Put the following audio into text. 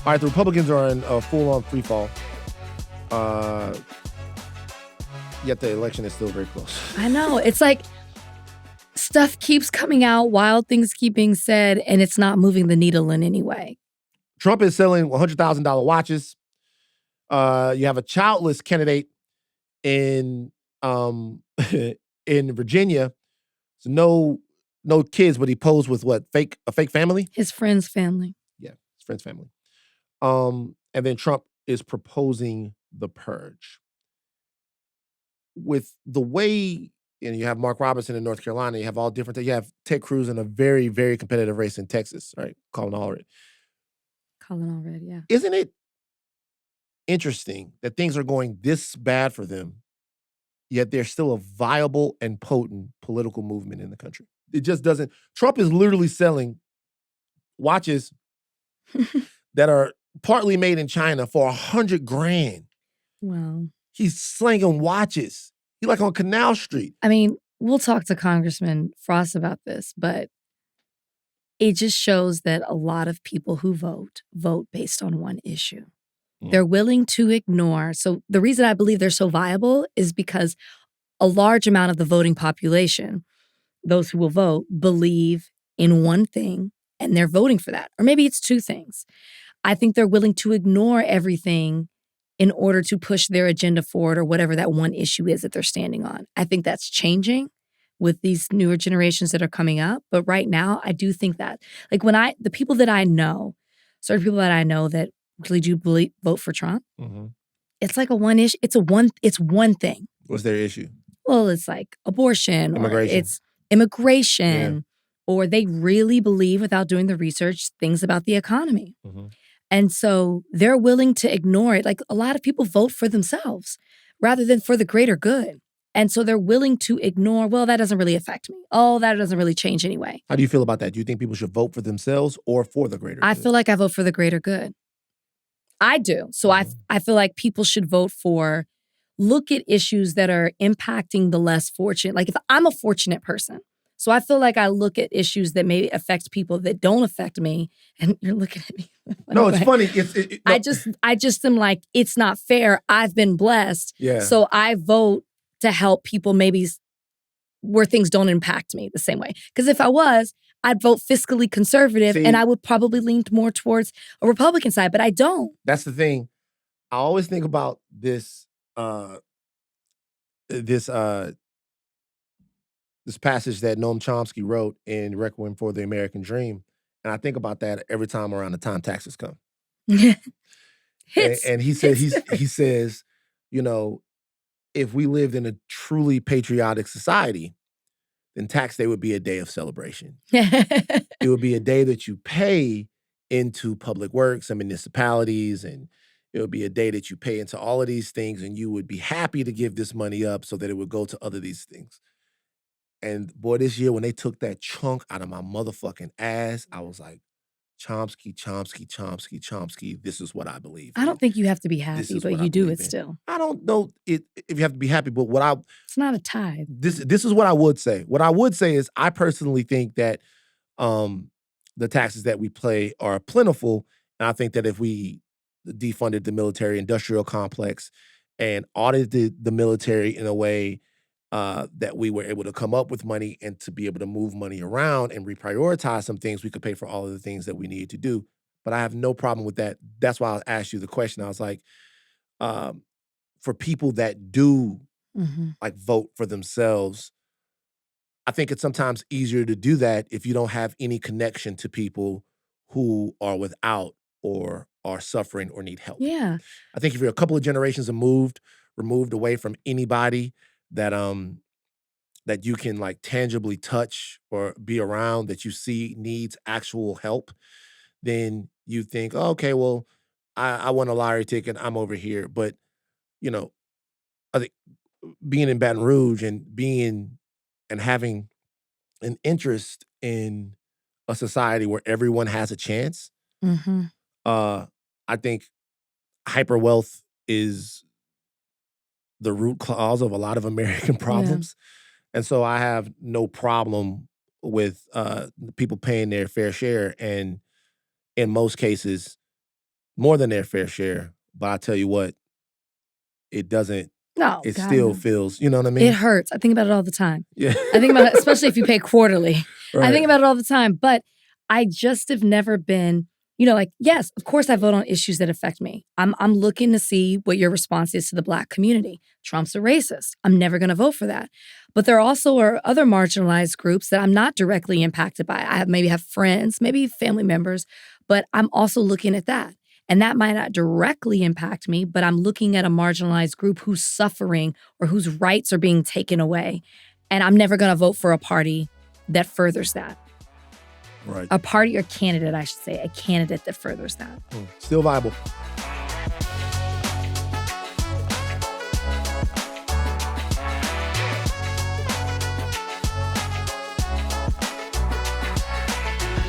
All right, the Republicans are in a full-on free fall. Yet the election is still very close. I know. It's like stuff keeps coming out, wild things keep being said, and it's not moving the needle in any way. Trump is selling $100,000 watches. You have a childless candidate in in Virginia. So no kids, but he posed with what? A fake family? His friend's family. Yeah, his friend's family. And then Trump is proposing the purge. With the way, you have Mark Robinson in North Carolina, you have all different, you have Ted Cruz in a very, very competitive race in Texas, right? Colin Allred, yeah. Isn't it interesting that things are going this bad for them, yet they're still a viable and potent political movement in the country? It just doesn't. Trump is literally selling watches that are partly made in China for $100,000. Wow. He's slinging watches. He's like on Canal Street. I mean, we'll talk to Congressman Frost about this, but it just shows that a lot of people who vote based on one issue. They're willing to ignore. So the reason I believe they're so viable is because a large amount of the voting population, those who will vote, believe in one thing and they're voting for that. Or maybe it's two things. I think they're willing to ignore everything in order to push their agenda forward or whatever that one issue is that they're standing on. I think that's changing with these newer generations that are coming up. But right now, I do think that, like the people that I know, certain people that I know that really do vote for Trump, it's like a one issue. It's one thing. What's their issue? Well, it's like abortion, immigration. Or it's immigration, or they really believe, without doing the research, things about the economy. And so they're willing to ignore it. Like a lot of people vote for themselves rather than for the greater good. And so they're willing to ignore, well, that doesn't really affect me. Oh, that doesn't really change anyway. How do you feel about that? Do you think people should vote for themselves or for the greater good? I feel like I vote for the greater good. I do. So I feel like people should vote for, look at issues that are impacting the less fortunate. Like if I'm a fortunate person, so I feel like I look at issues that may affect people that don't affect me. And you're looking at me. No, it's funny. I just am like, it's not fair. I've been blessed. Yeah. So I vote to help people maybe where things don't impact me the same way. Because if I was, I'd vote fiscally conservative and I would probably lean more towards a Republican side, but I don't. That's the thing. I always think about this passage that Noam Chomsky wrote in Requiem for the American Dream. And I think about that every time around the time taxes come. And he says, if we lived in a truly patriotic society, then tax day would be a day of celebration. It would be a day that you pay into public works and municipalities, and it would be a day that you pay into all of these things, and you would be happy to give this money up so that it would go to other these things. And boy, this year when they took that chunk out of my motherfucking ass, I was like, Chomsky, Chomsky, Chomsky, Chomsky, this is what I believe. I don't think you have to be happy, but you do it still. I don't know if you have to be happy, but it's not a tithe. This is what I would say. What I would say is I personally think that the taxes that we pay are plentiful. And I think that if we defunded the military industrial complex and audited the military in a way that we were able to come up with money and to be able to move money around and reprioritize some things, we could pay for all of the things that we need to do. But I have no problem with that. That's why I asked you the question. I was like, for people that do like vote for themselves, I think it's sometimes easier to do that if you don't have any connection to people who are without or are suffering or need help. Yeah. I think if you're a couple of generations removed away from anybody that that you can like tangibly touch or be around, that you see needs actual help, then you think, oh, okay, well, I won a lottery ticket, I'm over here. But, I think being in Baton Rouge and having an interest in a society where everyone has a chance, I think hyperwealth is the root cause of a lot of American problems. Yeah. And so I have no problem with people paying their fair share. And in most cases, more than their fair share. But I tell you what, it doesn't. No, It God, still no. feels. You know what I mean? It hurts. I think about it all the time. Yeah. I think about it, especially if you pay quarterly. Right. I think about it all the time. But I just have never been, like, yes, of course I vote on issues that affect me. I'm looking to see what your response is to the Black community. Trump's a racist. I'm never going to vote for that. But there also are other marginalized groups that I'm not directly impacted by. I maybe have friends, maybe family members, but I'm also looking at that. And that might not directly impact me, but I'm looking at a marginalized group who's suffering or whose rights are being taken away. And I'm never going to vote for a party that furthers that. Right. A party or candidate, I should say, a candidate that furthers that. Still viable.